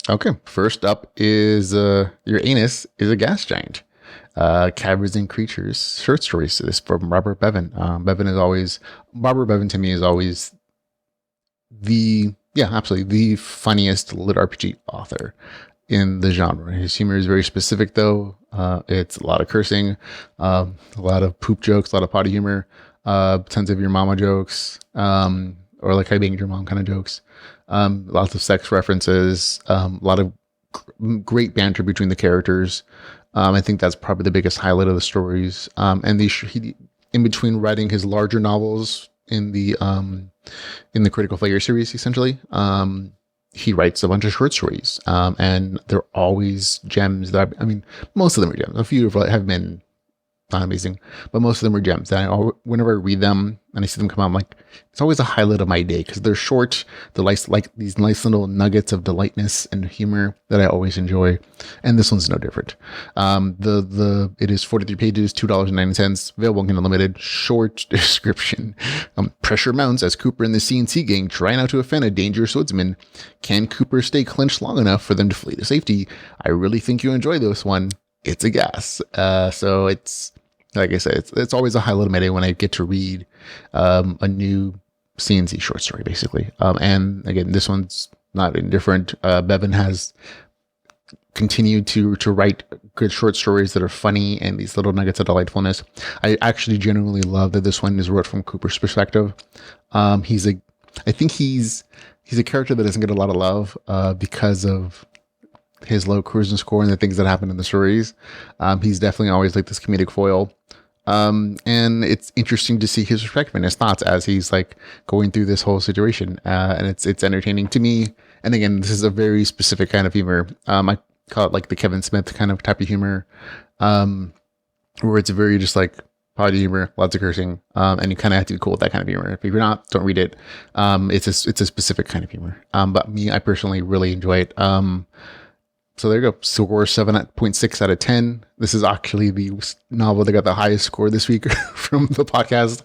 Okay, first up is your anus is a gas giant. Caverns and Creatures short stories. This from Robert Bevan. Bevan is always Robert Bevan to me is always absolutely the funniest lit RPG author in the genre. His humor is very specific, though. It's a lot of cursing, a lot of poop jokes, a lot of potty humor, tons of your mama jokes, or like I banged your mom kind of jokes. Lots of sex references, a lot of great banter between the characters. I think that's probably the biggest highlight of the stories. And in between writing his larger novels in the Critical Failure series, essentially, he writes a bunch of short stories, and they're always gems. Most of them are gems. A few have been not amazing, but most of them are gems. And whenever I read them and I see them come out, I'm like, it's always a highlight of my day because they're short. They're like these nice little nuggets of delightness and humor that I always enjoy. And this one's no different. It is 43 pages, $2.90, available in Unlimited. Short description. Pressure mounts as Cooper and the CNC gang try not to offend a dangerous woodsman. Can Cooper stay clenched long enough for them to flee to safety? I really think you enjoy this one. It's a gas. So it's, like I said, it's always a highlight of my day when I get to read a new CNC short story, basically. And again, this one's not indifferent. Bevan has continued to write good short stories that are funny and these little nuggets of delightfulness. I actually genuinely love that this one is wrote from Cooper's perspective. I think he's a character that doesn't get a lot of love because of his low cruising score and the things that happen in the stories. He's definitely always like this comedic foil. And it's interesting to see his perspective and his thoughts as he's like going through this whole situation. And it's entertaining to me. And again, this is a very specific kind of humor. I call it like the Kevin Smith kind of type of humor, where it's very just like potty humor, lots of cursing, and you kind of have to be cool with that kind of humor. If you're not, don't read it. It's a specific kind of humor. But I personally really enjoy it. So there you go. Score 7.6 out of 10. This is actually the novel that got the highest score this week from the podcast,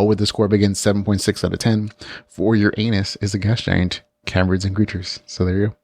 with the score begins 7.6 out of 10. For your anus is a gas giant, Caverns and Creatures. So there you go.